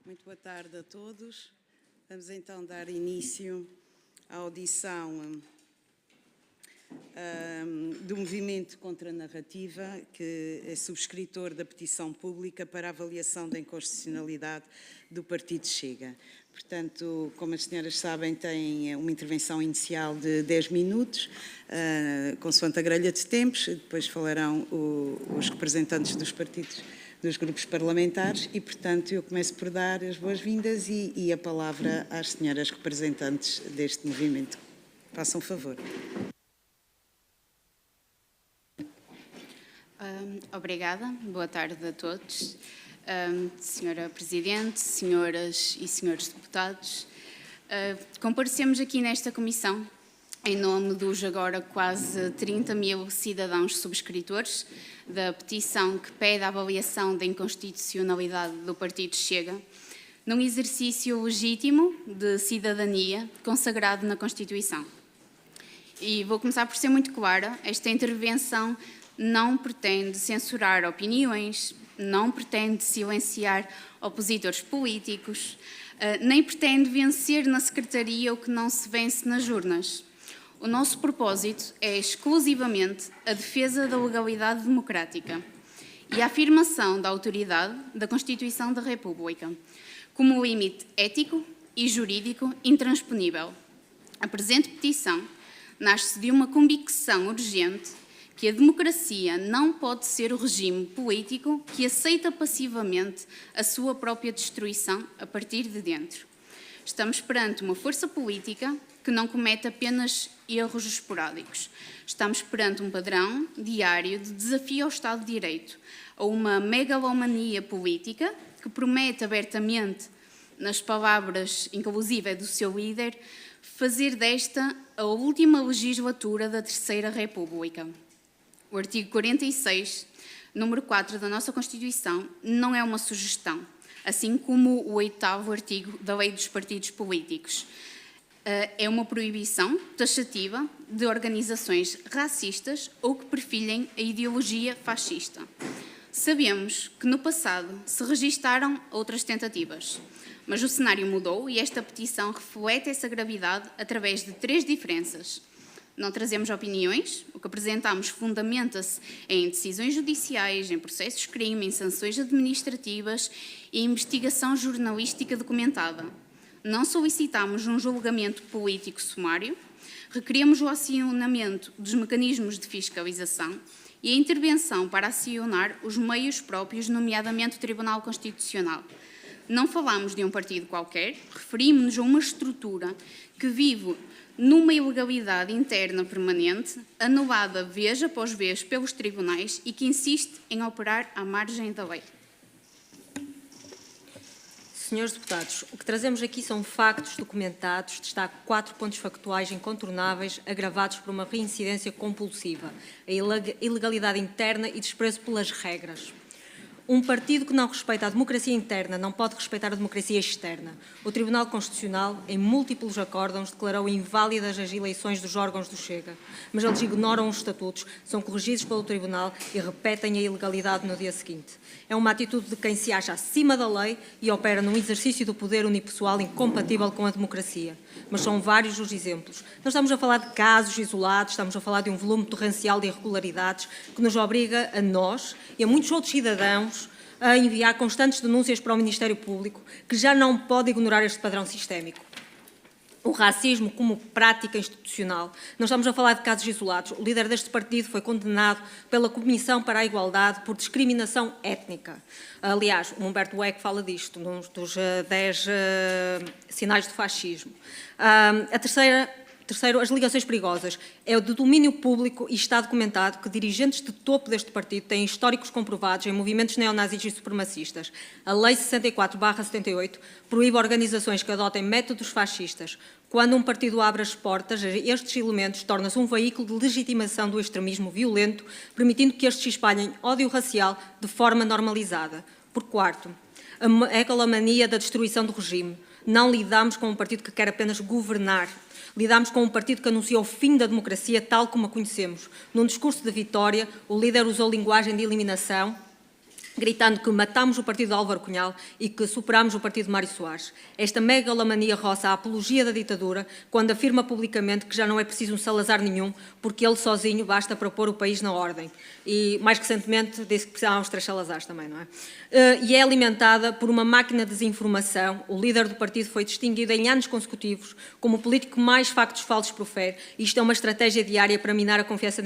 Muito boa tarde a todos. Vamos então dar início à audição do Movimento contra a Narrativa, que é subscritor da petição pública para a avaliação da inconstitucionalidade do Partido Chega. Portanto, como as senhoras sabem, têm uma intervenção inicial de 10 minutos, consoante a grelha de tempos, depois falarão os representantes dos partidos, dos grupos parlamentares e, portanto, eu começo por dar as boas-vindas e a palavra às senhoras representantes deste movimento. Façam favor. Obrigada. Boa tarde a todos. Senhora Presidente, senhoras e senhores deputados, comparecemos aqui nesta comissão em nome dos agora quase 30 mil cidadãos subscritores da petição que pede a avaliação da inconstitucionalidade do Partido Chega, num exercício legítimo de cidadania consagrado na Constituição. E vou começar por ser muito clara, esta intervenção não pretende censurar opiniões, não pretende silenciar opositores políticos, nem pretende vencer na secretaria o que não se vence nas urnas. O nosso propósito é exclusivamente a defesa da legalidade democrática e a afirmação da autoridade da Constituição da República como limite ético e jurídico intransponível. A presente petição nasce de uma convicção urgente que a democracia não pode ser o regime político que aceita passivamente a sua própria destruição a partir de dentro. Estamos perante uma força política que não comete apenas erros esporádicos. Estamos perante um padrão diário de desafio ao Estado de Direito, a uma megalomania política que promete abertamente, nas palavras inclusivas do seu líder, fazer desta a última legislatura da Terceira República. O artigo 46, número 4 da nossa Constituição, não é uma sugestão, assim como o 8º artigo da Lei dos Partidos Políticos. É uma proibição taxativa de organizações racistas ou que perfilhem a ideologia fascista. Sabemos que no passado se registaram outras tentativas, mas o cenário mudou e esta petição reflete essa gravidade através de 3 diferenças. Não trazemos opiniões, o que apresentamos fundamenta-se em decisões judiciais, em processos de crime, em sanções administrativas e investigação jornalística documentada. Não solicitamos um julgamento político sumário, requeremos o acionamento dos mecanismos de fiscalização e a intervenção para acionar os meios próprios, nomeadamente o Tribunal Constitucional. Não falamos de um partido qualquer, referimos-nos a uma estrutura que vive numa ilegalidade interna permanente, anulada vez após vez pelos tribunais e que insiste em operar à margem da lei. Senhores deputados, o que trazemos aqui são factos documentados, destaco 4 pontos factuais incontornáveis agravados por uma reincidência compulsiva, a ilegalidade interna e desprezo pelas regras. Um partido que não respeita a democracia interna não pode respeitar a democracia externa. O Tribunal Constitucional, em múltiplos acórdãos, declarou inválidas as eleições dos órgãos do Chega, mas eles ignoram os estatutos, são corrigidos pelo Tribunal e repetem a ilegalidade no dia seguinte. É uma atitude de quem se acha acima da lei e opera num exercício do poder unipessoal incompatível com a democracia. Mas são vários os exemplos. Não estamos a falar de casos isolados, estamos a falar de um volume torrencial de irregularidades que nos obriga a nós e a muitos outros cidadãos a enviar constantes denúncias para o Ministério Público, que já não pode ignorar este padrão sistémico. O racismo como prática institucional. Não estamos a falar de casos isolados. O líder deste partido foi condenado pela Comissão para a Igualdade por discriminação étnica. Aliás, o Humberto Eco fala disto, num dos 10 sinais de fascismo. Terceiro, as ligações perigosas. É de domínio público e está documentado que dirigentes de topo deste partido têm históricos comprovados em movimentos neonazis e supremacistas. A Lei 64/78 proíbe organizações que adotem métodos fascistas. Quando um partido abre as portas a estes elementos, torna-se um veículo de legitimação do extremismo violento, permitindo que estes espalhem ódio racial de forma normalizada. Por quarto, a megalomania da destruição do regime. Não lidamos com um partido que quer apenas governar. Lidamos com um partido que anunciou o fim da democracia tal como a conhecemos. Num discurso de vitória, o líder usou linguagem de eliminação gritando que matamos o partido de Álvaro Cunhal e que superamos o partido de Mário Soares. Esta megalomania roça a apologia da ditadura quando afirma publicamente que já não é preciso um Salazar nenhum, porque ele sozinho basta para pôr o país na ordem. E, mais recentemente, disse que precisávamos de 3 Salazares também, não é? E é alimentada por uma máquina de desinformação. O líder do partido foi distinguido em anos consecutivos como o político que mais factos falsos profere. Isto é uma estratégia diária para minar a confiança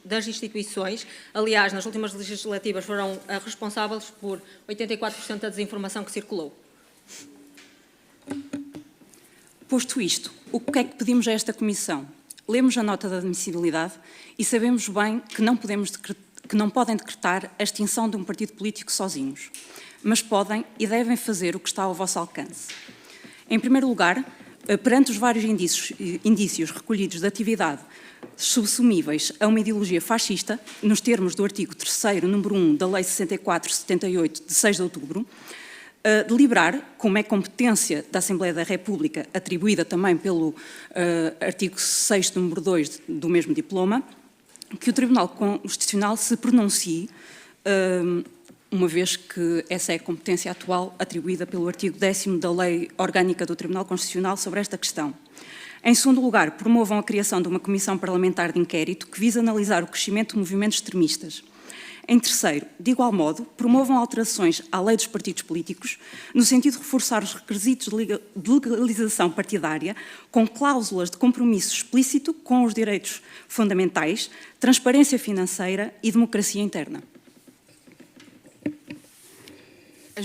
das instituições. Aliás, nas últimas legislativas foram responsáveis por 84% da desinformação que circulou. Posto isto, o que é que pedimos a esta Comissão? Lemos a nota de admissibilidade e sabemos bem que não podem decretar a extinção de um partido político sozinhos, mas podem e devem fazer o que está ao vosso alcance. Em primeiro lugar, perante os vários indícios recolhidos de atividade subsumíveis a uma ideologia fascista, nos termos do artigo 3º, número 1 da Lei 64/78, de 6 de outubro, deliberar, como é competência da Assembleia da República, atribuída também pelo artigo 6º, número 2 do mesmo diploma, que o Tribunal Constitucional se pronuncie, uma vez que essa é a competência atual atribuída pelo artigo 10º da Lei Orgânica do Tribunal Constitucional sobre esta questão. Em segundo lugar, promovam a criação de uma comissão parlamentar de inquérito que visa analisar o crescimento de movimentos extremistas. Em terceiro, de igual modo, promovam alterações à lei dos partidos políticos, no sentido de reforçar os requisitos de legalização partidária, com cláusulas de compromisso explícito com os direitos fundamentais, transparência financeira e democracia interna. A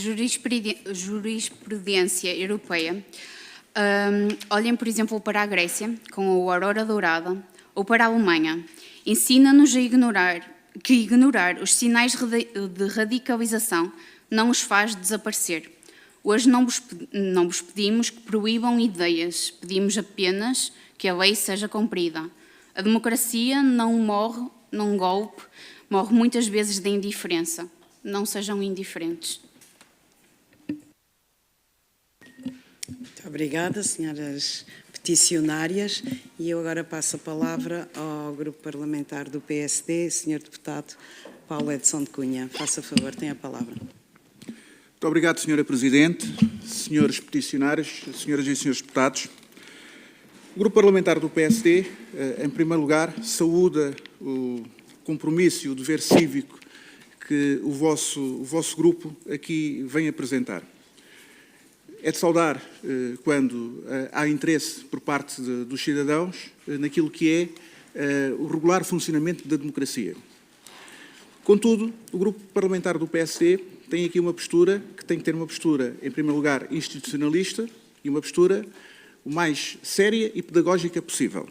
jurisprudência europeia, olhem, por exemplo, para a Grécia, com o Aurora Dourada, ou para a Alemanha, ensina-nos que ignorar os sinais de radicalização não os faz desaparecer. Hoje não vos pedimos que proíbam ideias, pedimos apenas que a lei seja cumprida. A democracia não morre num golpe, morre muitas vezes de indiferença. Não sejam indiferentes. Muito obrigada, senhoras peticionárias. E eu agora passo a palavra ao Grupo Parlamentar do PSD, senhor deputado Paulo Edson de Cunha. Faça favor, tem a palavra. Muito obrigado, senhora Presidente, senhores peticionários, senhoras e senhores deputados. O Grupo Parlamentar do PSD, em primeiro lugar, saúda o compromisso e o dever cívico que o vosso grupo aqui vem apresentar. É de saudar quando há interesse por parte dos cidadãos naquilo que é o regular funcionamento da democracia. Contudo, o Grupo Parlamentar do PSD tem aqui uma postura que tem que ter uma postura, em primeiro lugar, institucionalista e uma postura o mais séria e pedagógica possível.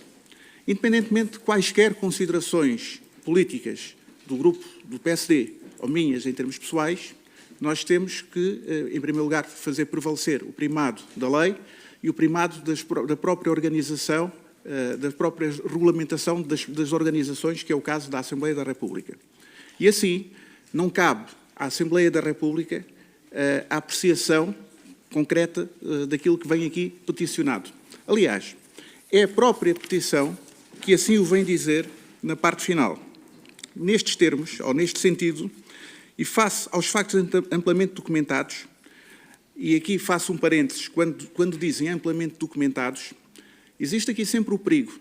Independentemente de quaisquer considerações políticas do Grupo do PSD ou minhas em termos pessoais, nós temos que, em primeiro lugar, fazer prevalecer o primado da lei e o primado da própria organização, da própria regulamentação das organizações, que é o caso da Assembleia da República. E assim, não cabe à Assembleia da República a apreciação concreta daquilo que vem aqui peticionado. Aliás, é a própria petição que assim o vem dizer na parte final. Nestes termos, ou neste sentido, e face aos factos amplamente documentados, e aqui faço um parênteses, quando dizem amplamente documentados, existe aqui sempre o perigo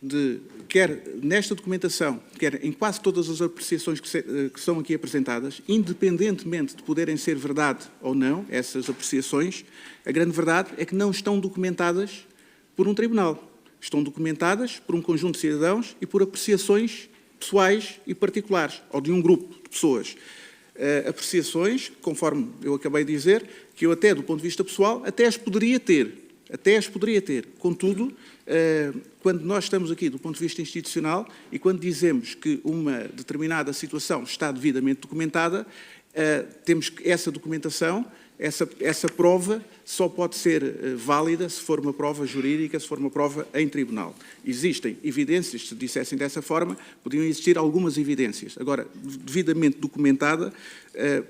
de, quer nesta documentação, quer em quase todas as apreciações que são aqui apresentadas, independentemente de poderem ser verdade ou não, essas apreciações, a grande verdade é que não estão documentadas por um tribunal. Estão documentadas por um conjunto de cidadãos e por apreciações pessoais e particulares, ou de um grupo de pessoas. Apreciações, conforme eu acabei de dizer, que eu até, do ponto de vista pessoal, até as poderia ter. Contudo, quando nós estamos aqui do ponto de vista institucional e quando dizemos que uma determinada situação está devidamente documentada, temos que essa documentação, essa prova só pode ser válida se for uma prova jurídica, se for uma prova em tribunal. Existem evidências, se dissessem dessa forma, podiam existir algumas evidências. Agora, devidamente documentada,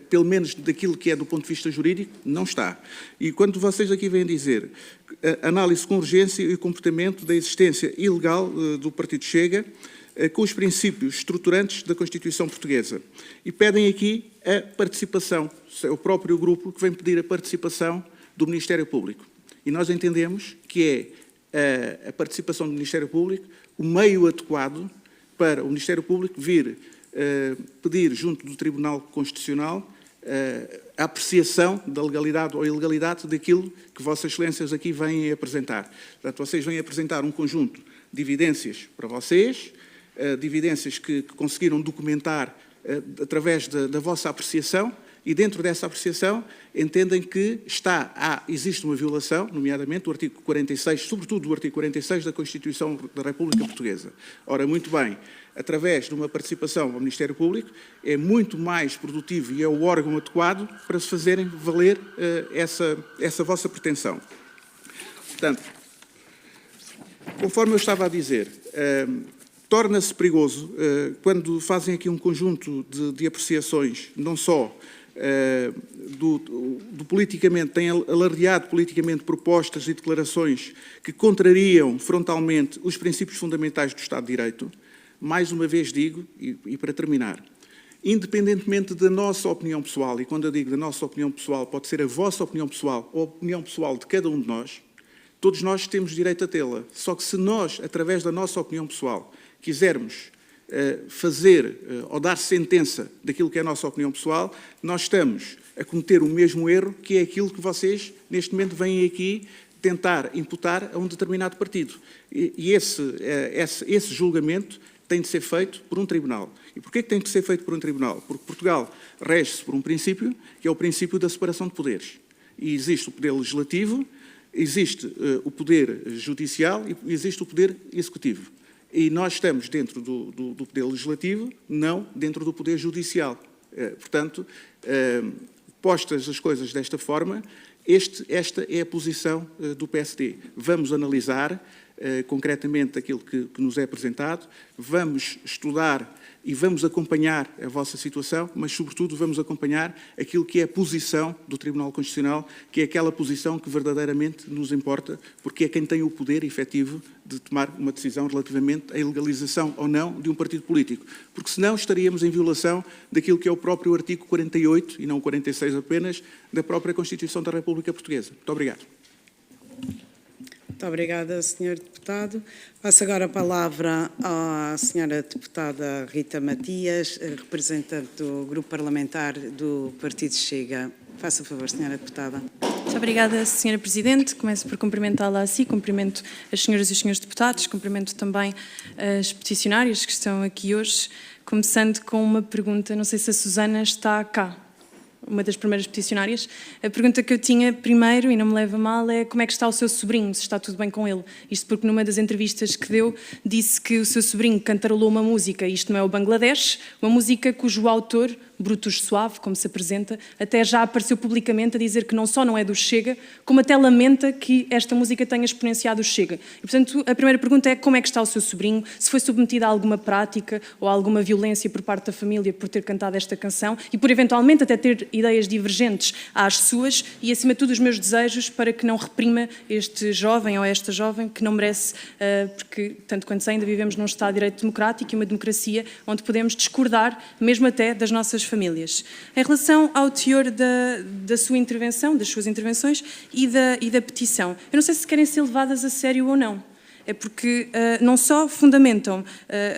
pelo menos daquilo que é do ponto de vista jurídico, não está. E quando vocês aqui vêm dizer análise com urgência e comportamento da existência ilegal do Partido Chega, com os princípios estruturantes da Constituição Portuguesa. E pedem aqui a participação. É o próprio grupo que vem pedir a participação do Ministério Público. E nós entendemos que é a participação do Ministério Público o meio adequado para o Ministério Público vir pedir junto do Tribunal Constitucional a apreciação da legalidade ou ilegalidade daquilo que Vossas Excelências aqui vêm apresentar. Portanto, vocês vêm apresentar um conjunto de evidências para vocês, de evidências que conseguiram documentar através da vossa apreciação, e dentro dessa apreciação entendem que existe uma violação, nomeadamente do artigo 46, sobretudo do artigo 46 da Constituição da República Portuguesa. Ora, muito bem, através de uma participação ao Ministério Público, é muito mais produtivo e é o órgão adequado para se fazerem valer essa vossa pretensão. Portanto, conforme eu estava a dizer, torna-se perigoso quando fazem aqui um conjunto de apreciações, não só do politicamente, têm alardeado politicamente propostas e declarações que contrariam frontalmente os princípios fundamentais do Estado de Direito. Mais uma vez digo, e para terminar, independentemente da nossa opinião pessoal, e quando eu digo da nossa opinião pessoal, pode ser a vossa opinião pessoal ou a opinião pessoal de cada um de nós, todos nós temos direito a tê-la. Só que se nós, através da nossa opinião pessoal, quisermos fazer ou dar sentença daquilo que é a nossa opinião pessoal, nós estamos a cometer o mesmo erro que é aquilo que vocês, neste momento, vêm aqui tentar imputar a um determinado partido. E esse julgamento tem de ser feito por um tribunal. E porquê que tem de ser feito por um tribunal? Porque Portugal rege-se por um princípio, que é o princípio da separação de poderes. E existe o poder legislativo, existe o poder judicial e existe o poder executivo. E nós estamos dentro do poder legislativo, não dentro do poder judicial. Portanto, postas as coisas desta forma, esta é a posição do PSD. Vamos analisar concretamente aquilo que nos é apresentado, vamos estudar e vamos acompanhar a vossa situação, mas, sobretudo, vamos acompanhar aquilo que é a posição do Tribunal Constitucional, que é aquela posição que verdadeiramente nos importa, porque é quem tem o poder efetivo de tomar uma decisão relativamente à ilegalização ou não de um partido político. Porque, senão, estaríamos em violação daquilo que é o próprio artigo 48, e não o 46 apenas, da própria Constituição da República Portuguesa. Muito obrigado. Muito obrigada, Sr. Deputado. Passo agora a palavra à Sra. Deputada Rita Matias, representante do Grupo Parlamentar do Partido Chega. Faça favor, Sra. Deputada. Muito obrigada, Sra. Presidente. Começo por cumprimentá-la a si, cumprimento as senhoras e os senhores deputados, cumprimento também as peticionárias que estão aqui hoje, começando com uma pergunta, não sei se a Susana está cá. Uma das primeiras peticionárias. A pergunta que eu tinha primeiro, e não me leva a mal, é como é que está o seu sobrinho, se está tudo bem com ele. Isto porque numa das entrevistas que deu, disse que o seu sobrinho cantarolou uma música, isto não é o Bangladesh, uma música cujo autor, Brutus Suave, como se apresenta, até já apareceu publicamente a dizer que não só não é do Chega, como até lamenta que esta música tenha exponenciado o Chega. E, portanto, a primeira pergunta é como é que está o seu sobrinho, se foi submetido a alguma prática ou a alguma violência por parte da família por ter cantado esta canção e por eventualmente até ter ideias divergentes às suas e, acima de tudo, os meus desejos para que não reprima este jovem ou esta jovem que não merece, porque, tanto quanto sei, ainda vivemos num Estado de Direito democrático e uma democracia onde podemos discordar, mesmo até das nossas famílias. Em relação ao teor da sua intervenção, das suas intervenções e da petição, eu não sei se querem ser levadas a sério ou não. É porque não só fundamentam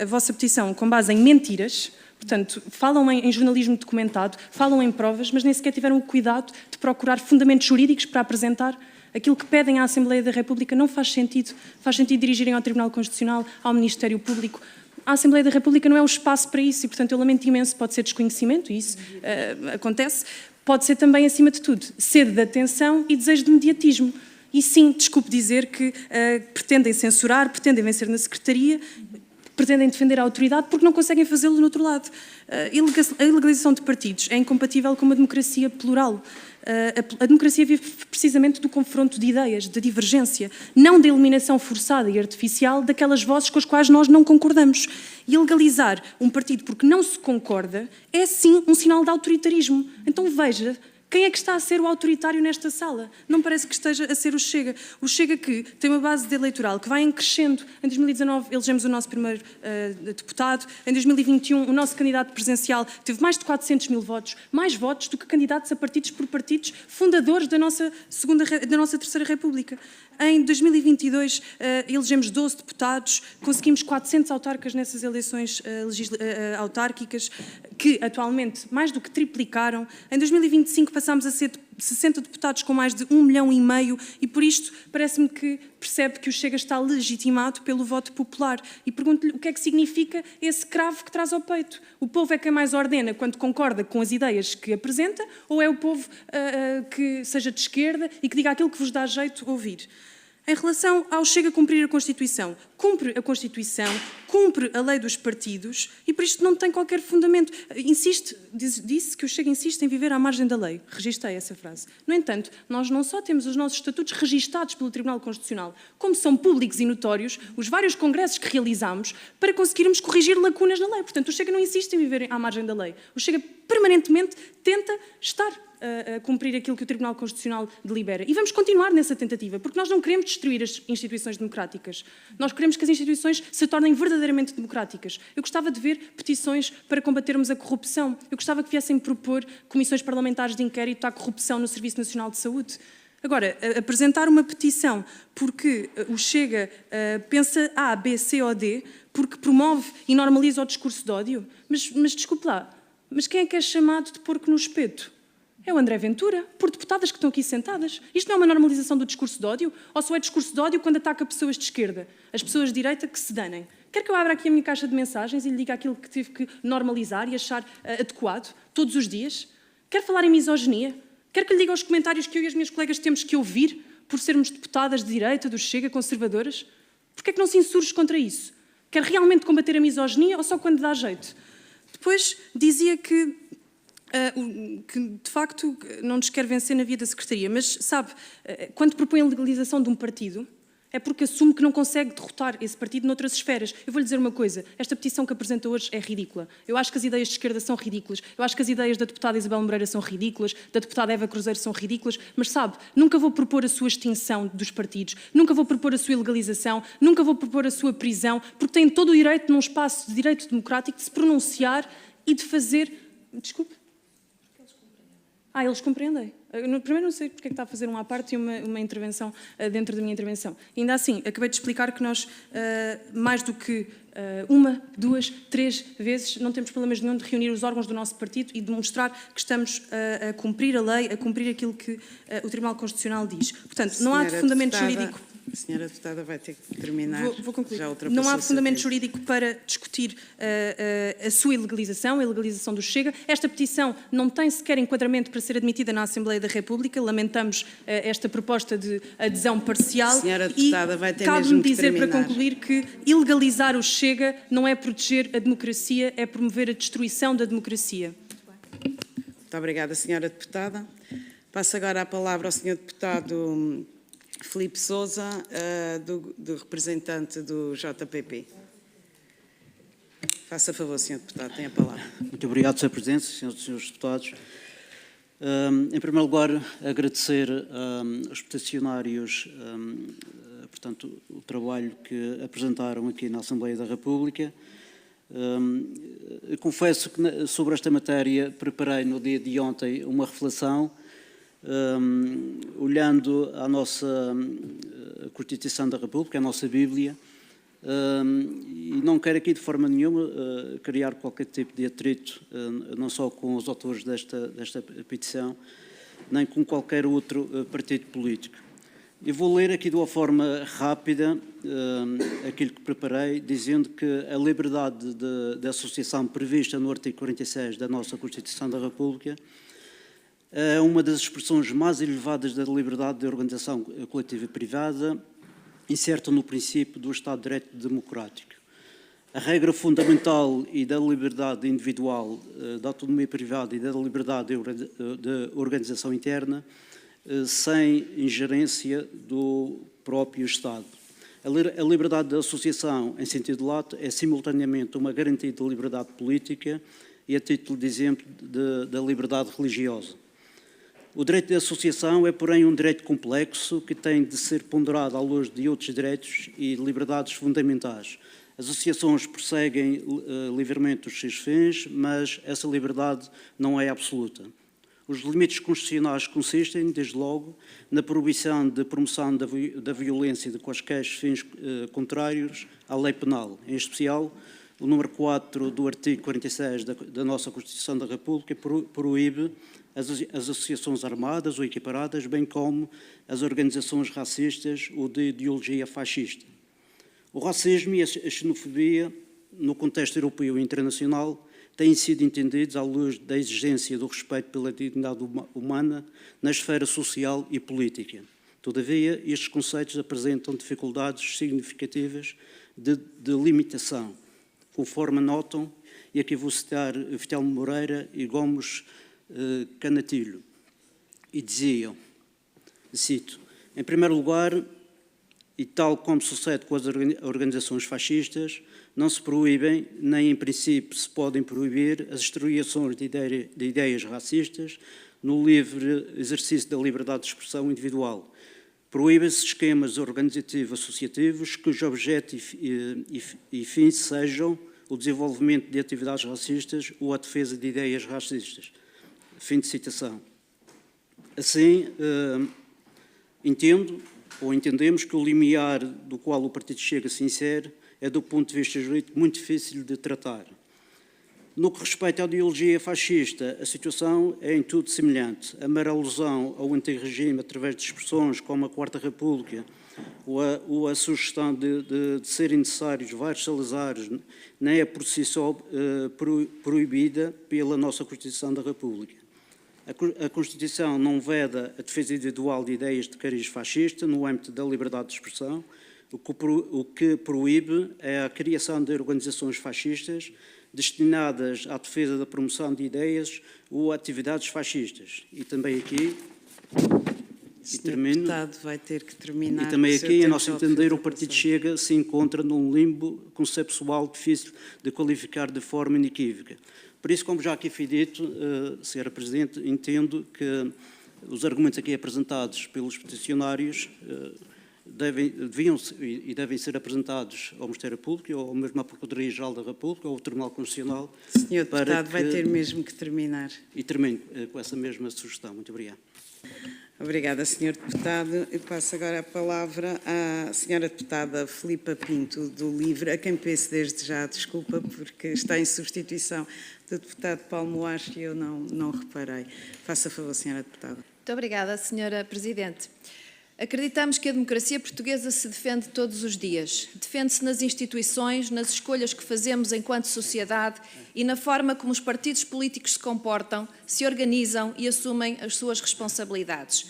a vossa petição com base em mentiras, portanto, falam em jornalismo documentado, falam em provas, mas nem sequer tiveram o cuidado de procurar fundamentos jurídicos para apresentar. Aquilo que pedem à Assembleia da República não faz sentido. Faz sentido dirigirem ao Tribunal Constitucional, ao Ministério Público. A Assembleia da República não é o espaço para isso e, portanto, eu lamento imenso, pode ser desconhecimento, e isso acontece, pode ser também, acima de tudo, sede de atenção e desejo de mediatismo. E sim, desculpe dizer que pretendem censurar, pretendem vencer na Secretaria, pretendem defender a autoridade porque não conseguem fazê-lo no outro lado. A ilegalização de partidos é incompatível com uma democracia plural. A democracia vive precisamente do confronto de ideias, da divergência, não da eliminação forçada e artificial daquelas vozes com as quais nós não concordamos. E ilegalizar um partido porque não se concorda é, sim, um sinal de autoritarismo. Então veja Quem é que está a ser o autoritário nesta sala? Não parece que esteja a ser o Chega. O Chega que tem uma base eleitoral que vai em crescendo. Em 2019 elegemos o nosso primeiro deputado. Em 2021 o nosso candidato presidencial teve mais de 400 mil votos. Mais votos do que candidatos a partidos por partidos fundadores da nossa Terceira República. Em 2022 elegemos 12 deputados. Conseguimos 400 autarcas nessas eleições autárquicas que atualmente mais do que triplicaram. Em 2025 passámos a ser 60 deputados com mais de 1,5 milhão e por isto parece-me que percebe que o Chega está legitimado pelo voto popular. E pergunto-lhe o que é que significa esse cravo que traz ao peito. O povo é quem mais ordena quando concorda com as ideias que apresenta ou é o povo que seja de esquerda e que diga aquilo que vos dá jeito ouvir? Em relação ao Chega a cumprir a Constituição, cumpre a Constituição, cumpre a lei dos partidos e por isto não tem qualquer fundamento. Disse que o Chega insiste em viver à margem da lei. Registrei essa frase. No entanto, nós não só temos os nossos estatutos registados pelo Tribunal Constitucional, como são públicos e notórios os vários congressos que realizámos para conseguirmos corrigir lacunas na lei. Portanto, o Chega não insiste em viver à margem da lei. O Chega permanentemente tenta estar a cumprir aquilo que o Tribunal Constitucional delibera. E vamos continuar nessa tentativa, porque nós não queremos destruir as instituições democráticas. Nós queremos que as instituições se tornem verdadeiramente democráticas. Eu gostava de ver petições para combatermos a corrupção. Eu gostava que viessem propor comissões parlamentares de inquérito à corrupção no Serviço Nacional de Saúde. Agora, apresentar uma petição porque o Chega pensa A, B, C ou D, porque promove e normaliza o discurso de ódio. Mas desculpe lá, mas quem é que é chamado de porco no espeto? É o André Ventura, por deputadas que estão aqui sentadas. Isto não é uma normalização do discurso de ódio? Ou só é discurso de ódio quando ataca pessoas de esquerda? As pessoas de direita que se danem. Quer que eu abra aqui a minha caixa de mensagens e lhe diga aquilo que tive que normalizar e achar adequado todos os dias? Quer falar em misoginia? Quer que lhe diga os comentários que eu e as minhas colegas temos que ouvir por sermos deputadas de direita, do Chega, conservadoras? Porquê é que não se insurge contra isso? Quer realmente combater a misoginia ou só quando dá jeito? Depois dizia que de facto não nos quer vencer na via da Secretaria, mas sabe, quando propõe a legalização de um partido, é porque assume que não consegue derrotar esse partido noutras esferas. Eu vou-lhe dizer uma coisa, esta petição que apresenta hoje é ridícula. Eu acho que as ideias de esquerda são ridículas, eu acho que as ideias da deputada Isabel Moreira são ridículas, da deputada Eva Cruzeiro são ridículas, mas sabe, nunca vou propor a sua extinção dos partidos, nunca vou propor a sua ilegalização, nunca vou propor a sua prisão, porque tem todo o direito, num espaço de direito democrático, de se pronunciar e de fazer... Desculpe? Eles compreendem. Primeiro não sei porque é que está a fazer uma à parte e uma intervenção dentro da minha intervenção. E ainda assim, acabei de explicar que nós, mais do que 1, 2, 3 vezes, não temos problemas nenhum de reunir os órgãos do nosso partido e de mostrar que estamos a cumprir a lei, a cumprir aquilo que o Tribunal Constitucional diz. Portanto, não há fundamento jurídico... A senhora deputada vai ter que terminar. Vou concluir. Já não há fundamento jurídico para discutir a sua ilegalização, a ilegalização do Chega. Esta petição não tem sequer enquadramento para ser admitida na Assembleia da República. Lamentamos esta proposta de adesão parcial. A senhora deputada vai ter mesmo que cabe-me dizer terminar. para concluir que ilegalizar o Chega não é proteger a democracia, é promover a destruição da democracia. Muito obrigada, senhora deputada. Passo agora a palavra ao senhor deputado Filipe Sousa, do representante do JPP. Faça favor, senhor deputado, tem a palavra. Muito obrigado, Sr. Presidente, senhoras e senhores deputados. Em primeiro lugar, agradecer aos peticionários, portanto, o trabalho que apresentaram aqui na Assembleia da República. Confesso que sobre esta matéria preparei no dia de ontem uma reflexão, olhando a nossa Constituição da República, a nossa Bíblia, e não quero aqui de forma nenhuma criar qualquer tipo de atrito, não só com os autores desta petição, nem com qualquer outro partido político. Eu vou ler aqui de uma forma rápida aquilo que preparei, dizendo que a liberdade de associação prevista no artigo 46 da nossa Constituição da República é uma das expressões mais elevadas da liberdade de organização coletiva e privada, incerta no princípio do Estado de Direito democrático. A regra fundamental e da liberdade individual, da autonomia privada e da liberdade de organização interna, sem ingerência do próprio Estado. A liberdade de associação, em sentido lato, é simultaneamente uma garantia de liberdade política e, a título de exemplo, da liberdade religiosa. O direito de associação é, porém, um direito complexo que tem de ser ponderado à luz de outros direitos e liberdades fundamentais. As associações perseguem livremente os seus fins, mas essa liberdade não é absoluta. Os limites constitucionais consistem, desde logo, na proibição de promoção da violência de quaisquer fins contrários à lei penal, em especial o número 4 do artigo 46 da nossa Constituição da República proíbe as associações armadas ou equiparadas, bem como as organizações racistas ou de ideologia fascista. O racismo e a xenofobia, no contexto europeu e internacional, têm sido entendidos à luz da exigência do respeito pela dignidade humana na esfera social e política. Todavia, estes conceitos apresentam dificuldades significativas de limitação, conforme anotam, e aqui vou citar Vitel Moreira e Gomes Canatilho, e diziam, cito, em primeiro lugar, e tal como sucede com as organizações fascistas, não se proíbem, nem em princípio se podem proibir, as exteriorizações de ideias racistas no livre exercício da liberdade de expressão individual. Proíbem-se esquemas organizativos associativos cujo objeto e fim sejam o desenvolvimento de atividades racistas ou a defesa de ideias racistas. Fim de citação. Assim, entendemos que o limiar do qual o Partido Chega se insere é, do ponto de vista jurídico, muito difícil de tratar. No que respeita à ideologia fascista, a situação é em tudo semelhante. A mera alusão ao antigo regime através de expressões como a Quarta República ou a sugestão de serem necessários vários Salazares nem é por si só proibida pela nossa Constituição da República. A Constituição não veda a defesa individual de ideias de cariz fascista no âmbito da liberdade de expressão. O que proíbe é a criação de organizações fascistas destinadas à defesa da promoção de ideias ou atividades fascistas. E também aqui, e termino, deputado vai ter que terminar. E também aqui, a nosso entender, o Partido Chega se encontra num limbo conceptual difícil de qualificar de forma inequívoca. Por isso, como já aqui foi dito, Sra. Presidente, entendo que os argumentos aqui apresentados pelos peticionários devem ser apresentados ao Ministério Público ou mesmo à Procuradoria-Geral da República ou ao Tribunal Constitucional. Senhor deputado, vai ter mesmo que terminar. E termino com essa mesma sugestão. Muito obrigado. Obrigada, Sr. Deputado. Eu passo agora a palavra à Sra. Deputada Filipa Pinto, do LIVRE, a quem peço desde já desculpa, porque está em substituição do deputado Paulo Moares e eu não reparei. Faça favor, Sra. Deputada. Muito obrigada, Sra. Presidente. Acreditamos que a democracia portuguesa se defende todos os dias. Defende-se nas instituições, nas escolhas que fazemos enquanto sociedade e na forma como os partidos políticos se comportam, se organizam e assumem as suas responsabilidades.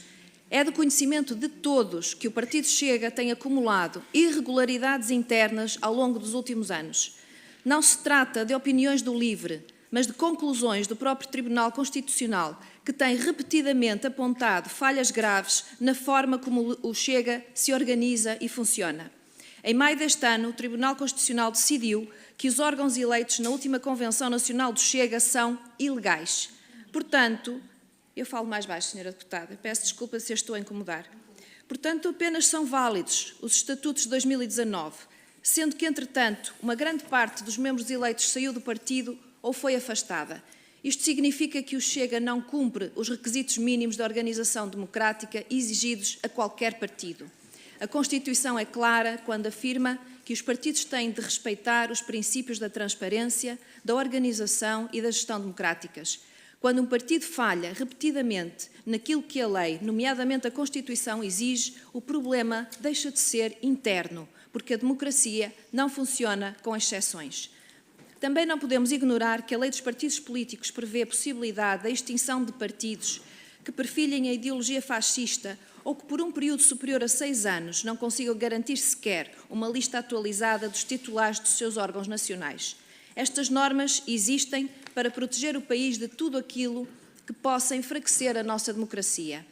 É do conhecimento de todos que o Partido Chega tem acumulado irregularidades internas ao longo dos últimos anos. Não se trata de opiniões do LIVRE, mas de conclusões do próprio Tribunal Constitucional, que tem repetidamente apontado falhas graves na forma como o Chega se organiza e funciona. Em maio deste ano, o Tribunal Constitucional decidiu que os órgãos eleitos na última Convenção Nacional do Chega são ilegais. Portanto, eu falo mais baixo, Sra. Deputada, peço desculpa se a estou a incomodar. Portanto, apenas são válidos os estatutos de 2019, sendo que, entretanto, uma grande parte dos membros eleitos saiu do partido ou foi afastada. Isto significa que o Chega não cumpre os requisitos mínimos da organização democrática exigidos a qualquer partido. A Constituição é clara quando afirma que os partidos têm de respeitar os princípios da transparência, da organização e da gestão democráticas. Quando um partido falha repetidamente naquilo que a lei, nomeadamente a Constituição, exige, o problema deixa de ser interno, porque a democracia não funciona com exceções. Também não podemos ignorar que a lei dos partidos políticos prevê a possibilidade da extinção de partidos que perfilhem a ideologia fascista ou que por um período superior a 6 anos não consigam garantir sequer uma lista atualizada dos titulares dos seus órgãos nacionais. Estas normas existem para proteger o país de tudo aquilo que possa enfraquecer a nossa democracia.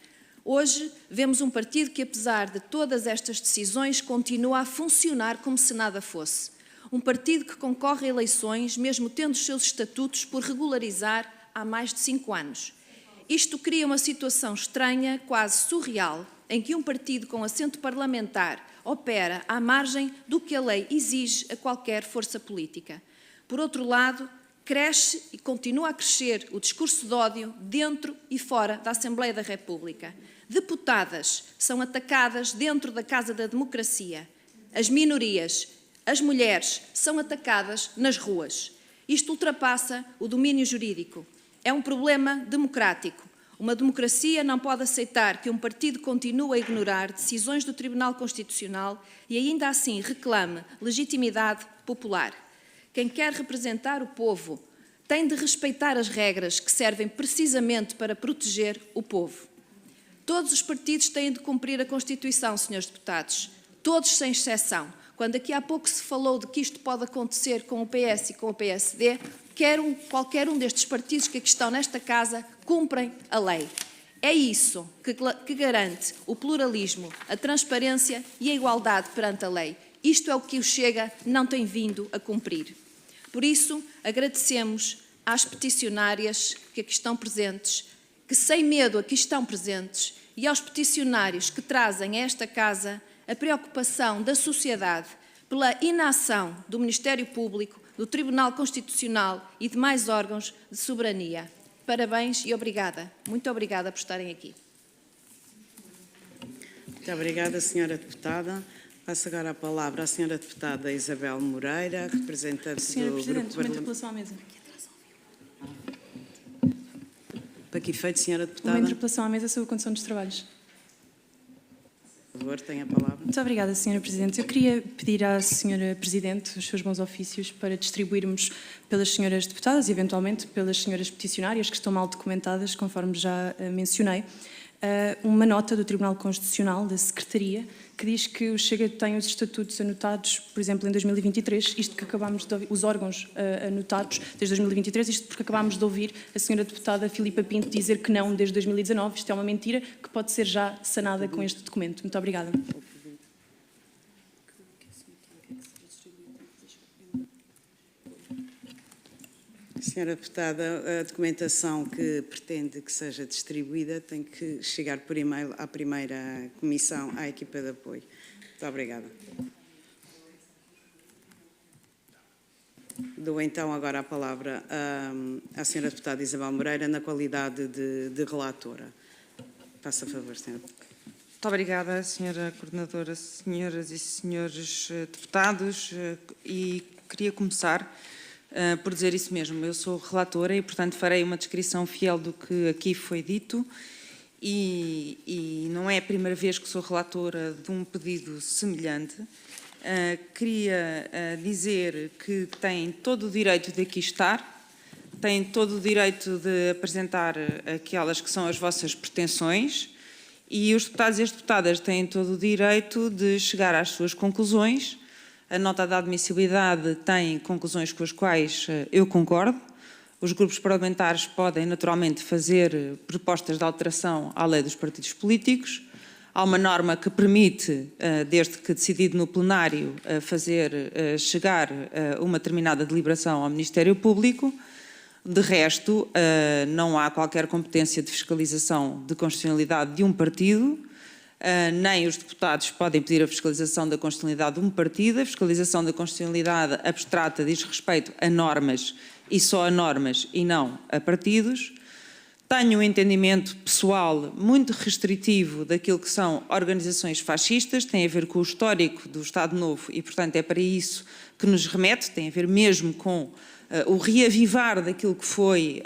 Hoje, vemos um partido que, apesar de todas estas decisões, continua a funcionar como se nada fosse. Um partido que concorre a eleições, mesmo tendo os seus estatutos por regularizar há mais de 5 anos. Isto cria uma situação estranha, quase surreal, em que um partido com assento parlamentar opera à margem do que a lei exige a qualquer força política. Por outro lado, cresce e continua a crescer o discurso de ódio dentro e fora da Assembleia da República. Deputadas são atacadas dentro da Casa da Democracia. As minorias, as mulheres, são atacadas nas ruas. Isto ultrapassa o domínio jurídico. É um problema democrático. Uma democracia não pode aceitar que um partido continue a ignorar decisões do Tribunal Constitucional e ainda assim reclame legitimidade popular. Quem quer representar o povo tem de respeitar as regras que servem precisamente para proteger o povo. Todos os partidos têm de cumprir a Constituição, senhores deputados. Todos sem exceção. Quando aqui há pouco se falou de que isto pode acontecer com o PS e com o PSD, qualquer um destes partidos que aqui estão nesta casa cumprem a lei. É isso que garante o pluralismo, a transparência e a igualdade perante a lei. Isto é o que o Chega não tem vindo a cumprir. Por isso, agradecemos às peticionárias que aqui estão presentes, que sem medo aqui estão presentes, e aos peticionários que trazem a esta casa a preocupação da sociedade pela inação do Ministério Público, do Tribunal Constitucional e demais órgãos de soberania. Parabéns e obrigada. Muito obrigada por estarem aqui. Muito obrigada, senhora deputada. Passo agora a palavra à senhora deputada Isabel Moreira, representante Senhora do Presidente, Grupo uma Parlamentar. interpelação à mesa. Para que efeito, senhora Uma deputada? interpelação à mesa sobre a condição dos trabalhos. Por favor, tenha a palavra. Muito obrigada, senhora Presidente. Eu queria pedir à senhora Presidente os seus bons ofícios para distribuirmos pelas senhoras deputadas e, eventualmente, pelas senhoras peticionárias que estão mal documentadas, conforme já mencionei, uma nota do Tribunal Constitucional, da Secretaria, que diz que o Chega tem os estatutos anotados, por exemplo, em 2023, isto que acabámos de ouvir, os órgãos anotados desde 2023, isto porque acabámos de ouvir a senhora deputada Filipa Pinto dizer que não desde 2019, isto é uma mentira que pode ser já sanada com este documento. Muito obrigada. Senhora deputada, a documentação que pretende que seja distribuída tem que chegar por e-mail à primeira comissão, à equipa de apoio. Muito obrigada. Dou então agora a palavra à senhora deputada Isabel Moreira, na qualidade de relatora. Faça a favor, senhora. Muito obrigada, senhora coordenadora, senhoras e senhores deputados, e queria começar por dizer isso mesmo. Eu sou relatora e, portanto, farei uma descrição fiel do que aqui foi dito e não é a primeira vez que sou relatora de um pedido semelhante. Queria dizer que têm todo o direito de aqui estar, têm todo o direito de apresentar aquelas que são as vossas pretensões e os deputados e as deputadas têm todo o direito de chegar às suas conclusões. A nota da admissibilidade tem conclusões com as quais eu concordo. Os grupos parlamentares podem, naturalmente, fazer propostas de alteração à lei dos partidos políticos. Há uma norma que permite, desde que decidido no plenário, fazer chegar uma determinada deliberação ao Ministério Público. De resto, não há qualquer competência de fiscalização de constitucionalidade de um partido. Nem os deputados podem pedir a fiscalização da constitucionalidade de um partido. A fiscalização da constitucionalidade abstrata diz respeito a normas e só a normas e não a partidos. Tenho um entendimento pessoal muito restritivo daquilo que são organizações fascistas, tem a ver com o histórico do Estado Novo e, portanto, é para isso que nos remete, tem a ver mesmo com o reavivar daquilo que foi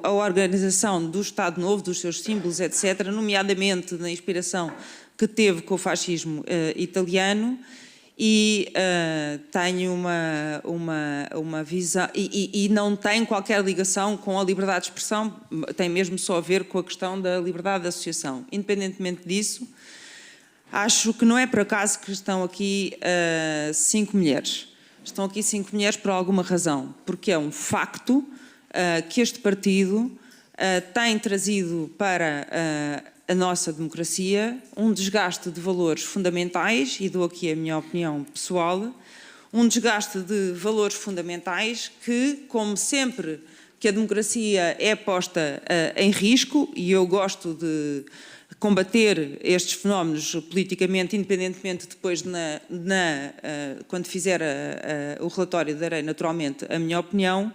a organização do Estado Novo, dos seus símbolos, etc., nomeadamente na inspiração que teve com o fascismo italiano, e tenho uma visão, e não tem qualquer ligação com a liberdade de expressão, tem mesmo só a ver com a questão da liberdade de associação. Independentemente disso, acho que não é por acaso que estão aqui 5 mulheres. Estão aqui 5 mulheres por alguma razão, porque é um facto que este partido tem trazido para a nossa democracia um desgaste de valores fundamentais, e dou aqui a minha opinião pessoal, um desgaste de valores fundamentais que, como sempre que a democracia é posta em risco, e eu gosto de combater estes fenómenos politicamente, independentemente depois, quando fizer o relatório, darei naturalmente a minha opinião.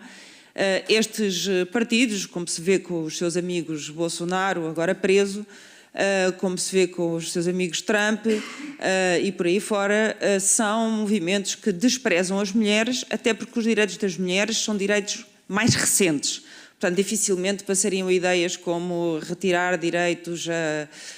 Estes partidos, como se vê com os seus amigos Bolsonaro, agora preso, como se vê com os seus amigos Trump e por aí fora, são movimentos que desprezam as mulheres, até porque os direitos das mulheres são direitos mais recentes. Portanto, dificilmente passariam ideias como retirar direitos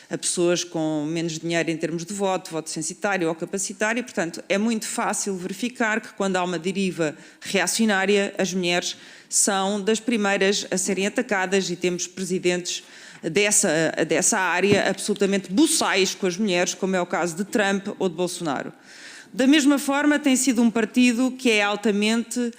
a pessoas com menos dinheiro em termos de voto censitário ou capacitário. Portanto, é muito fácil verificar que quando há uma deriva reacionária, as mulheres são das primeiras a serem atacadas, e temos presidentes dessa área absolutamente buçais com as mulheres, como é o caso de Trump ou de Bolsonaro. Da mesma forma, tem sido um partido que é altamente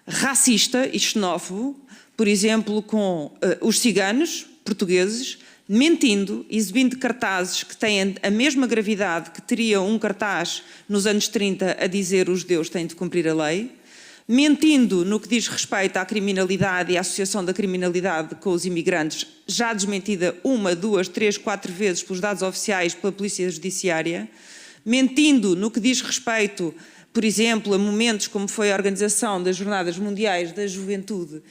racista e xenófobo, por exemplo, com os ciganos portugueses, mentindo, exibindo cartazes que têm a mesma gravidade que teria um cartaz nos anos 30 a dizer os judeus têm de cumprir a lei, mentindo no que diz respeito à criminalidade e à associação da criminalidade com os imigrantes, já desmentida 1, 2, 3, 4 vezes pelos dados oficiais pela Polícia Judiciária, mentindo no que diz respeito, por exemplo, a momentos como foi a organização das Jornadas Mundiais da Juventude,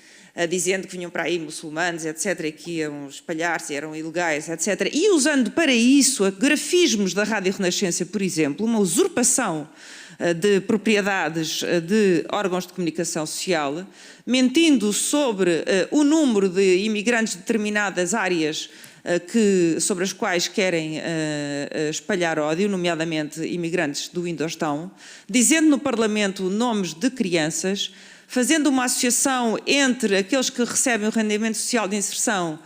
dizendo que vinham para aí muçulmanos, etc., e que iam espalhar-se, eram ilegais, etc., e usando para isso grafismos da Rádio Renascença, por exemplo, uma usurpação de propriedades de órgãos de comunicação social, mentindo sobre o número de imigrantes de determinadas áreas sobre as quais querem espalhar ódio, nomeadamente imigrantes do Indostão, dizendo no Parlamento nomes de crianças, fazendo uma associação entre aqueles que recebem o rendimento social de inserção,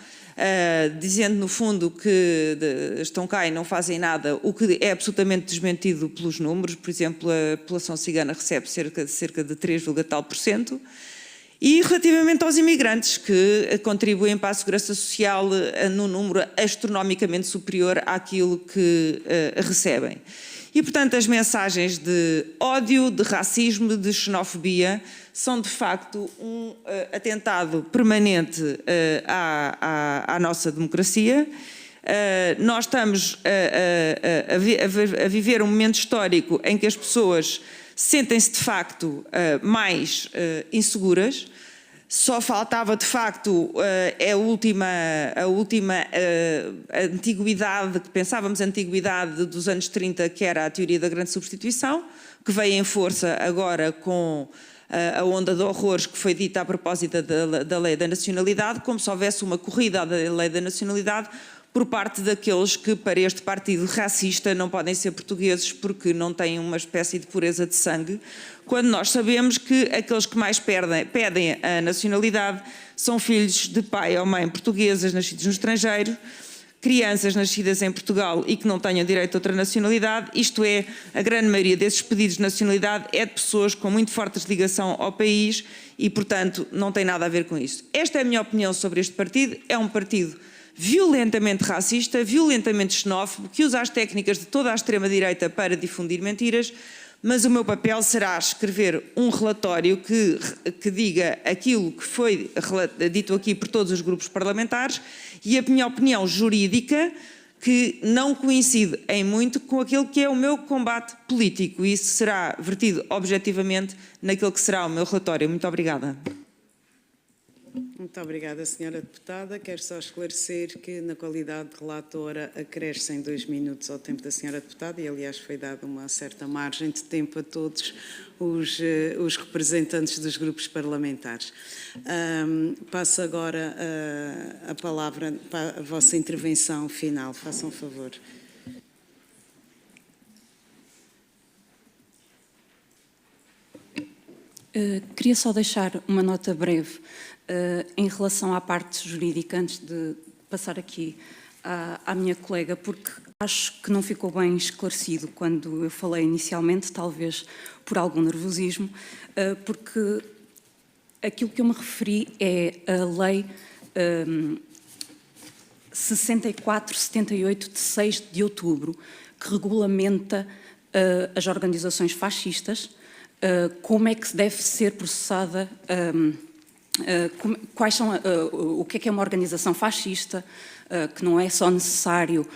dizendo no fundo que estão cá e não fazem nada, o que é absolutamente desmentido pelos números. Por exemplo, a população cigana recebe cerca de 3, tal %. E relativamente aos imigrantes, que contribuem para a segurança social num número astronomicamente superior àquilo que recebem. E, portanto, as mensagens de ódio, de racismo, de xenofobia são, de facto, um atentado permanente à nossa democracia. Nós estamos a viver um momento histórico em que as pessoas sentem-se, de facto, mais inseguras. Só faltava, de facto, a última antiguidade, que pensávamos a antiguidade dos anos 30, que era a teoria da grande substituição, que veio em força agora com a onda de horrores que foi dita a propósito da lei da nacionalidade, como se houvesse uma corrida da lei da nacionalidade por parte daqueles que, para este partido racista, não podem ser portugueses porque não têm uma espécie de pureza de sangue, quando nós sabemos que aqueles que mais pedem a nacionalidade são filhos de pai ou mãe portuguesas nascidos no estrangeiro, crianças nascidas em Portugal e que não tenham direito a outra nacionalidade, isto é, a grande maioria desses pedidos de nacionalidade é de pessoas com muito forte ligação ao país e, portanto, não tem nada a ver com isso. Esta é a minha opinião sobre este partido. É um partido violentamente racista, violentamente xenófobo, que usa as técnicas de toda a extrema-direita para difundir mentiras, mas o meu papel será escrever um relatório que diga aquilo que foi dito aqui por todos os grupos parlamentares e a minha opinião jurídica, que não coincide em muito com aquilo que é o meu combate político. E isso será vertido objetivamente naquilo que será o meu relatório. Muito obrigada. Muito obrigada, Sra. Deputada. Quero só esclarecer que, na qualidade de relatora, acrescem 2 minutos ao tempo da Sra. Deputada e, aliás, foi dada uma certa margem de tempo a todos os representantes dos grupos parlamentares. Passo agora a palavra para a vossa intervenção final. Façam favor. Queria só deixar uma nota breve em relação à parte jurídica, antes de passar aqui à minha colega, porque acho que não ficou bem esclarecido quando eu falei inicialmente, talvez por algum nervosismo, porque aquilo que eu me referi é a Lei 6478 de 6 de outubro, que regulamenta as organizações fascistas, como é que deve ser processada quais são, o que é uma organização fascista, que não é só necessário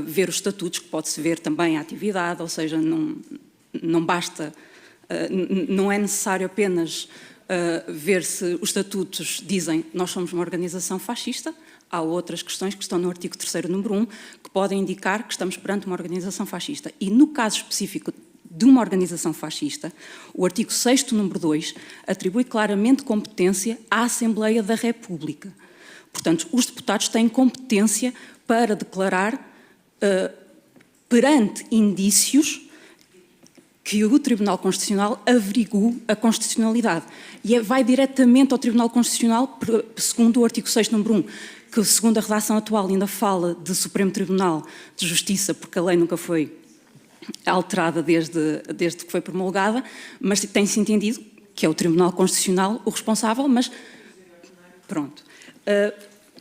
ver os estatutos, que pode-se ver também a atividade, ou seja, não basta, não é necessário apenas ver se os estatutos dizem nós somos uma organização fascista. Há outras questões que estão no artigo 3º, número 1, que podem indicar que estamos perante uma organização fascista. E no caso específico de uma organização fascista, o artigo 6º, número 2, atribui claramente competência à Assembleia da República. Portanto, os deputados têm competência para declarar perante indícios que o Tribunal Constitucional averigue a constitucionalidade. E vai diretamente ao Tribunal Constitucional, segundo o artigo 6º, número 1, que segundo a redação atual ainda fala de Supremo Tribunal de Justiça, porque a lei nunca foi alterada desde que foi promulgada, mas tem-se entendido que é o Tribunal Constitucional o responsável, mas pronto.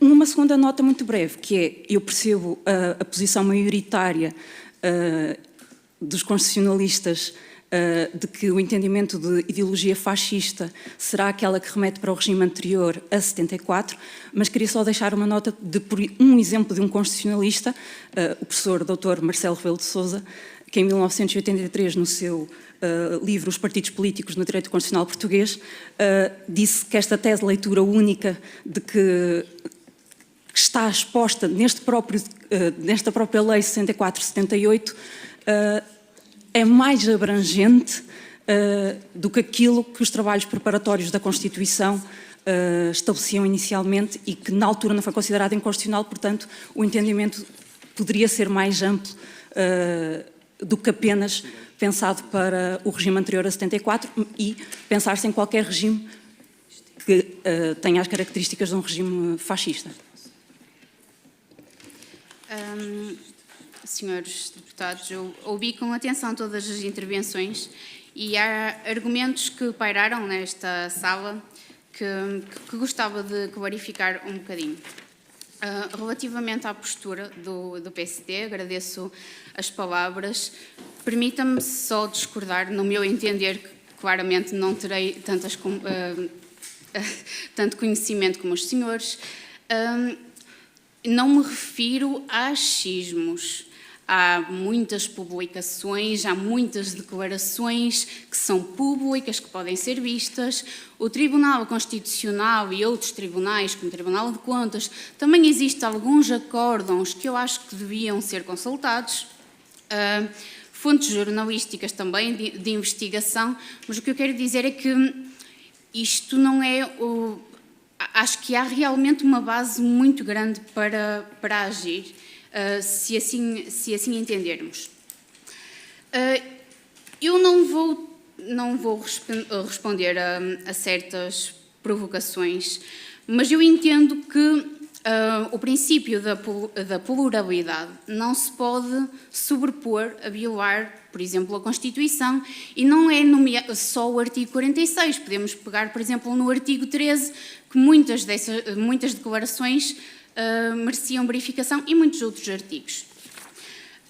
Uma segunda nota muito breve, que é, eu percebo a posição maioritária dos constitucionalistas de que o entendimento de ideologia fascista será aquela que remete para o regime anterior a 74, mas queria só deixar uma nota de um exemplo de um constitucionalista, o professor Dr. Marcelo Rebelo de Sousa, que em 1983, no seu livro Os Partidos Políticos no Direito Constitucional Português, disse que esta tese de leitura única de que está exposta nesta própria lei 64/78 é mais abrangente do que aquilo que os trabalhos preparatórios da Constituição estabeleciam inicialmente e que na altura não foi considerado inconstitucional, portanto o entendimento poderia ser mais amplo do que apenas pensado para o regime anterior a 74 e pensar-se em qualquer regime que tenha as características de um regime fascista. Senhores deputados, eu ouvi com atenção todas as intervenções e há argumentos que pairaram nesta sala que gostava de clarificar um bocadinho. Relativamente à postura do PSD, agradeço as palavras. Permita-me só discordar, no meu entender, que claramente não terei tanto conhecimento como os senhores. Não me refiro a achismos. Há muitas publicações, há muitas declarações que são públicas, que podem ser vistas. O Tribunal Constitucional e outros tribunais, como o Tribunal de Contas, também existem alguns acórdãos que eu acho que deviam ser consultados. Fontes jornalísticas também de investigação, mas o que eu quero dizer é que isto não é acho que há realmente uma base muito grande para agir, se assim entendermos. Eu não vou responder a certas provocações, mas eu entendo que o princípio da pluralidade não se pode sobrepor a violar, por exemplo, a Constituição, e não é só o artigo 46. Podemos pegar, por exemplo, no artigo 13, que muitas declarações mereciam verificação, e muitos outros artigos.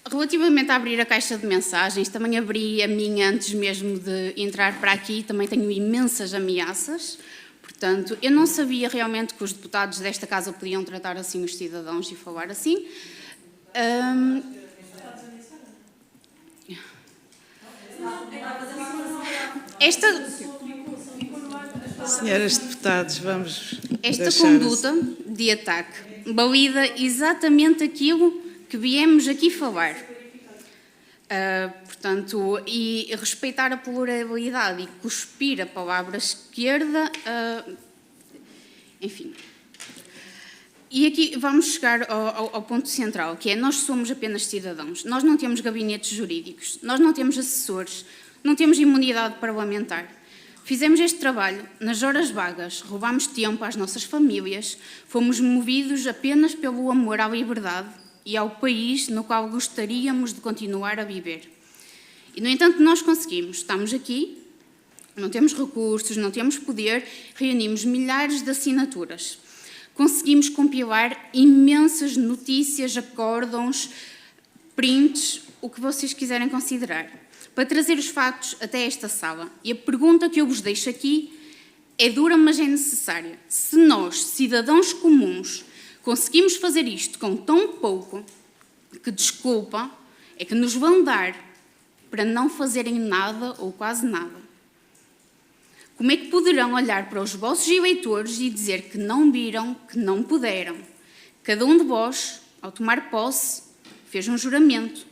Relativamente a abrir a caixa de mensagens, também abri a minha antes mesmo de entrar para aqui, também tenho imensas ameaças. Portanto, eu não sabia realmente que os deputados desta casa podiam tratar assim os cidadãos e falar assim. Senhoras deputadas, vamos Esta conduta de ataque valida exatamente aquilo que viemos aqui falar. Portanto, e respeitar a pluralidade e cuspir a palavra esquerda, enfim. E aqui vamos chegar ao ponto central, que é nós somos apenas cidadãos. Nós não temos gabinetes jurídicos, nós não temos assessores, não temos imunidade parlamentar. Fizemos este trabalho nas horas vagas, roubámos tempo às nossas famílias, fomos movidos apenas pelo amor à liberdade e ao país no qual gostaríamos de continuar a viver. E, no entanto, nós conseguimos. Estamos aqui, não temos recursos, não temos poder, reunimos milhares de assinaturas. Conseguimos compilar imensas notícias, acórdãos, prints, o que vocês quiserem considerar, para trazer os factos até esta sala. E a pergunta que eu vos deixo aqui É dura, mas é necessária. Se nós, cidadãos comuns, conseguimos fazer isto com tão pouco, que desculpa é que nos vão dar para não fazerem nada ou quase nada? Como é que poderão olhar para os vossos eleitores e dizer que não viram, que não puderam? Cada um de vós, ao tomar posse, fez um juramento.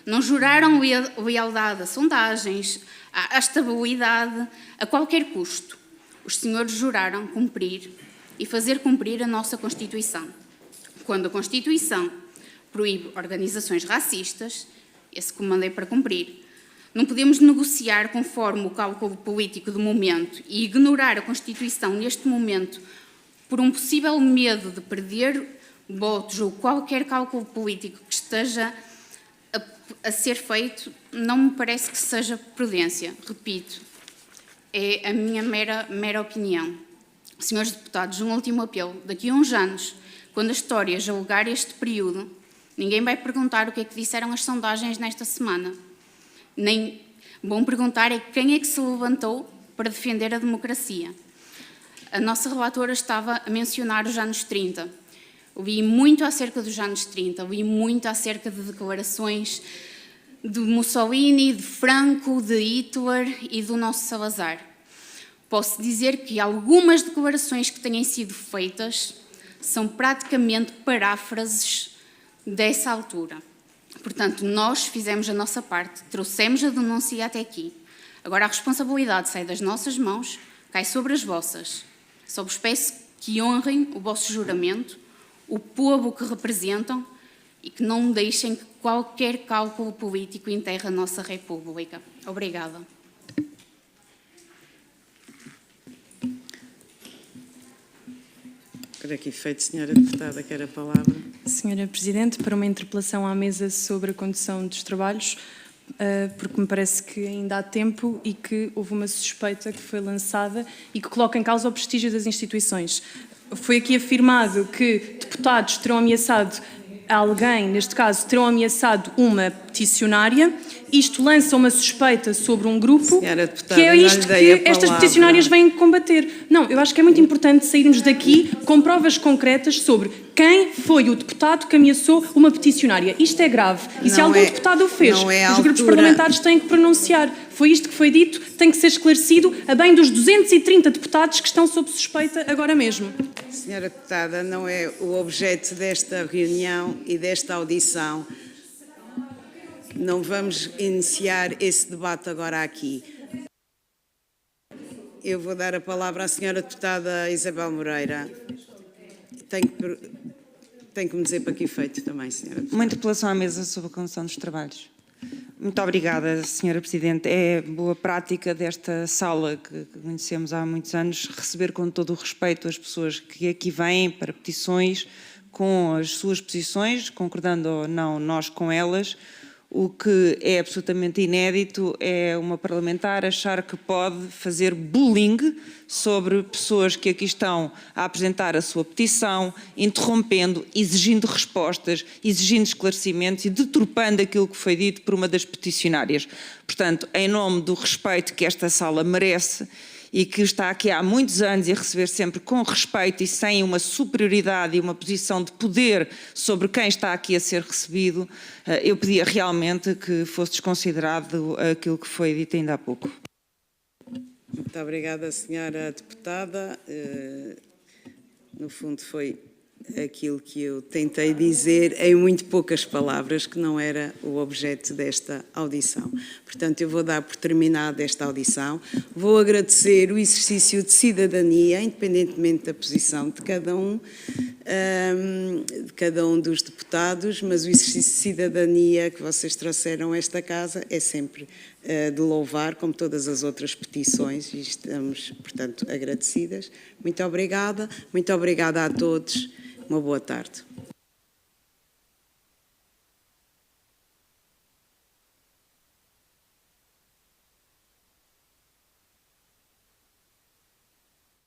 Não juraram lealdade a sondagens, à estabilidade, a qualquer custo. Os senhores juraram cumprir e fazer cumprir a nossa Constituição. Quando a Constituição proíbe organizações racistas, esse comando é para cumprir. Não podemos negociar conforme o cálculo político do momento e ignorar a Constituição neste momento por um possível medo de perder votos ou qualquer cálculo político que esteja a ser feito, não me parece que seja prudência. Repito, é a minha mera opinião. Senhores deputados, um último apelo. Daqui a uns anos, quando a história julgar este período, ninguém vai perguntar o que é que disseram as sondagens nesta semana. Nem vão perguntar é quem é que se levantou para defender a democracia. A nossa relatora estava a mencionar os anos 30. Ouvi muito acerca dos anos 30, ouvi muito acerca de declarações de Mussolini, de Franco, de Hitler e do nosso Salazar. Posso dizer que algumas declarações que têm sido feitas são praticamente paráfrases dessa altura. Portanto, nós fizemos a nossa parte, trouxemos a denúncia até aqui. Agora a responsabilidade sai das nossas mãos, cai sobre as vossas. Só vos peço que honrem o vosso juramento, o povo que representam e que não deixem que qualquer cálculo político enterre a nossa República. Obrigada. Para aqui feito, senhora deputada, quer a palavra. Senhora Presidente, para uma interpelação à mesa sobre a condução dos trabalhos, porque me parece que ainda há tempo e que houve uma suspeita que foi lançada e que coloca em causa o prestígio das instituições. Foi aqui afirmado que deputados terão ameaçado alguém, neste caso, terão ameaçado uma peticionária. Isto lança uma suspeita sobre um grupo, que é isto que estas peticionárias vêm combater. Não, eu acho que é muito importante sairmos daqui com provas concretas sobre quem foi o deputado que ameaçou uma peticionária. Isto é grave. E se algum deputado o fez, os grupos parlamentares têm que pronunciar. Foi isto que foi dito, tem que ser esclarecido a bem dos 230 deputados que estão sob suspeita agora mesmo. Senhora deputada, não é o objeto desta reunião e desta audição. Não vamos iniciar esse debate agora aqui. Eu vou dar a palavra à senhora deputada Isabel Moreira. Tem que me dizer para que efeito também, senhora deputada. Uma interpelação à mesa sobre a condução dos trabalhos. Muito obrigada, senhora Presidente. É boa prática desta sala, que conhecemos há muitos anos, receber com todo o respeito as pessoas que aqui vêm para petições, com as suas posições, concordando ou não nós com elas. O que é absolutamente inédito é uma parlamentar achar que pode fazer bullying sobre pessoas que aqui estão a apresentar a sua petição, interrompendo, exigindo respostas, exigindo esclarecimentos e deturpando aquilo que foi dito por uma das peticionárias. Portanto, em nome do respeito que esta sala merece e que está aqui há muitos anos e a receber sempre com respeito e sem uma superioridade e uma posição de poder sobre quem está aqui a ser recebido, eu pedia realmente que fosse desconsiderado aquilo que foi dito ainda há pouco. Muito obrigada, senhora deputada. No fundo foi aquilo que eu tentei dizer em muito poucas palavras, que não era o objeto desta audição. Portanto, eu vou dar por terminada esta audição. Vou agradecer o exercício de cidadania, independentemente da posição de cada um dos deputados, mas o exercício de cidadania que vocês trouxeram a esta casa é sempre de louvar, como todas as outras petições, e estamos, portanto, agradecidas. Muito obrigada a todos. Uma boa tarde.